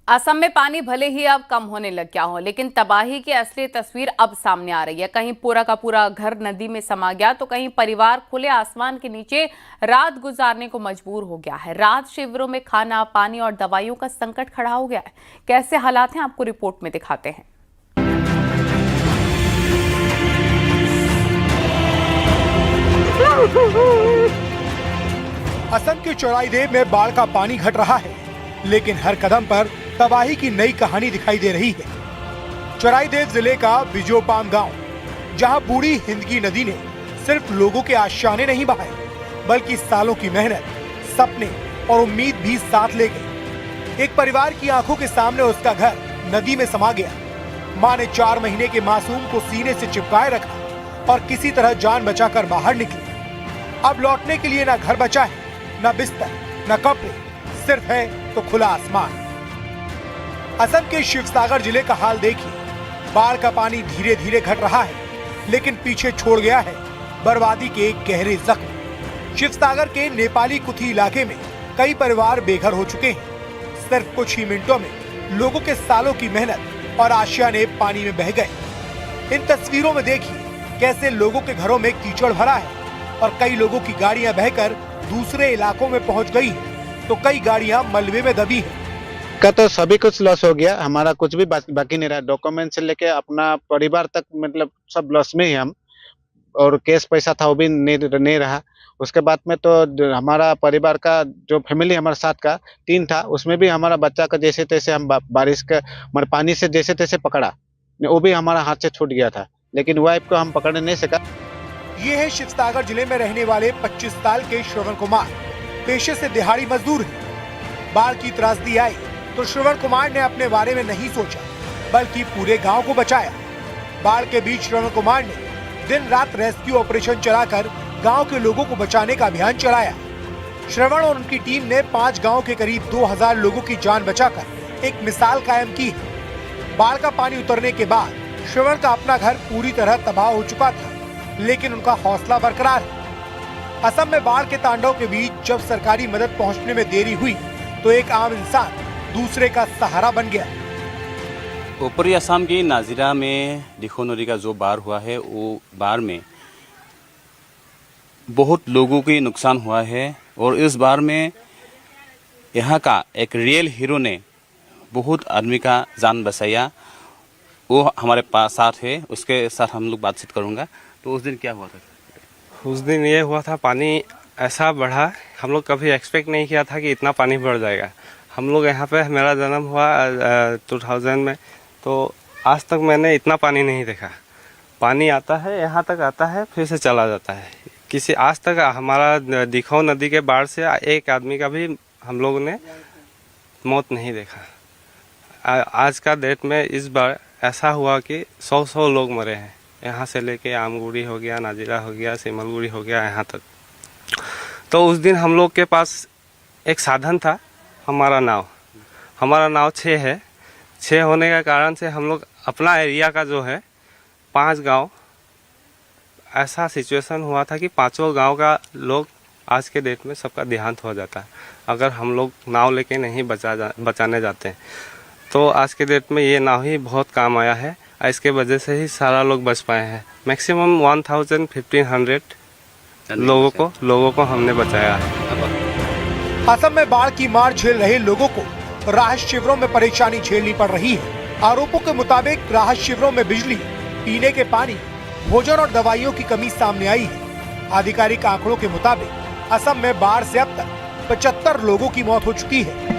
असम में पानी भले ही अब कम होने लग गया हो, लेकिन तबाही की असली तस्वीर अब सामने आ रही है। कहीं पूरा का पूरा घर नदी में समा गया तो कहीं परिवार खुले आसमान के नीचे रात गुजारने को मजबूर हो गया है। रात शिविरों में खाना, पानी और दवाइयों का संकट खड़ा हो गया है। कैसे हालात हैं आपको रिपोर्ट में दिखाते हैं। असम के चौराईदेव में बाढ़ का पानी घट रहा है, लेकिन हर कदम पर तबाही की नई कहानी दिखाई दे रही है। चौराईदेव जिले का बिजोपाम गांव, जहां बूढ़ी हिंदकी नदी ने सिर्फ लोगों के आशाने नहीं बहाए, बल्कि सालों की मेहनत, सपने और उम्मीद भी साथ ले गई। एक परिवार की आंखों के सामने उसका घर नदी में समा गया। मां ने 4 महीने के मासूम को सीने से चिपकाए रखा और किसी तरह जान बचाकर बाहर निकली। अब लौटने के लिए न घर बचा है, न बिस्तर, न कपड़े, सिर्फ है तो खुला आसमान। असम के शिवसागर जिले का हाल देखिए। बाढ़ का पानी धीरे धीरे घट रहा है, लेकिन पीछे छोड़ गया है बर्बादी के गहरे जख्म। शिवसागर के नेपाली कुथी इलाके में कई परिवार बेघर हो चुके हैं। सिर्फ कुछ ही मिनटों में लोगों के सालों की मेहनत और आशियाने पानी में बह गए। इन तस्वीरों में देखिए कैसे लोगों के घरों में कीचड़ भरा है और कई लोगों की गाड़ियां बहकर दूसरे इलाकों में पहुंच गई है, तो कई गाड़ियां मलबे में दबी है। का तो सभी कुछ लॉस हो गया, हमारा कुछ भी बाकी नहीं रहा। डॉक्यूमेंट से लेके अपना परिवार तक मतलब सब लॉस में ही हम, और कैश पैसा था वो भी नहीं रहा। उसके बाद में तो हमारा परिवार का जो फैमिली हमारे साथ का 3 था, उसमें भी हमारा बच्चा का जैसे तैसे हम बारिश का पानी से जैसे तैसे पकड़ा, वो भी हमारा हाथ से छूट गया था, लेकिन वाइफ को हम पकड़ नहीं सका। ये है शिवसागर जिले में रहने वाले 25 साल के श्रवण कुमार। पेशे से दिहाड़ी मजदूर है। बाढ़ की त्रासदी आई तो श्रवण कुमार ने अपने बारे में नहीं सोचा, बल्कि पूरे गांव को बचाया। बाढ़ के बीच श्रवण कुमार ने दिन रात रेस्क्यू ऑपरेशन चलाकर गांव के लोगों को बचाने का अभियान चलाया। श्रवण और उनकी टीम ने 5 गांव के करीब 2000 लोगों की जान बचाकर एक मिसाल कायम की है। बाढ़ का पानी उतरने के बाद श्रवण का अपना घर पूरी तरह तबाह हो चुका था, लेकिन उनका हौसला बरकरार है। असम में बाढ़ के तांडव के बीच जब सरकारी मदद पहुंचने में देरी हुई तो एक आम इंसान दूसरे का सहारा बन गया। ऊपरी असम की नाजिरा में दिखो नदी का जो बाढ़ हुआ है, वो बाढ़ में बहुत लोगों की नुकसान हुआ है। और इस बाढ़ में यहाँ का एक रियल हीरो ने बहुत आदमी का जान बचाया, वो हमारे पास साथ है। उसके साथ हम लोग बातचीत करूँगा। तो उस दिन क्या हुआ था? उस दिन ये हुआ था, पानी ऐसा बढ़ा, हम लोग कभी एक्सपेक्ट नहीं किया था कि इतना पानी बढ़ जाएगा। हम लोग यहाँ पे, मेरा जन्म हुआ 2000 में, तो आज तक मैंने इतना पानी नहीं देखा। पानी आता है, यहाँ तक आता है, फिर से चला जाता है। किसी आज तक हमारा दिखो नदी के बाढ़ से एक आदमी का भी हम लोगों ने मौत नहीं देखा। आज का डेट में इस बार ऐसा हुआ कि 100 लोग मरे हैं। यहाँ से लेके आमगुड़ी हो गया, नाजिरा हो गया, सिमलगुड़ी हो गया, यहाँ तक। तो उस दिन हम लोग के पास एक साधन था, हमारा नाव 6 है। 6 होने के कारण से हम लोग अपना एरिया का जो है 5 गांव, ऐसा सिचुएशन हुआ था कि 5 गांव का लोग आज के डेट में सबका देहांत हो जाता है अगर हम लोग नाव लेके नहीं बचाने जाते हैं। तो आज के डेट में ये नाव ही बहुत काम आया है। इसके वजह से ही सारा लोग बच पाए हैं। मैक्सिमम 1500 लोगों को हमने बचाया है। असम में बाढ़ की मार झेल रहे लोगों को राहत शिविरों में परेशानी झेलनी पड़ रही है। आरोपों के मुताबिक राहत शिविरों में बिजली, पीने के पानी, भोजन और दवाइयों की कमी सामने आई है। आधिकारिक आंकड़ों के मुताबिक असम में बाढ़ से अब तक 75 लोगों की मौत हो चुकी है।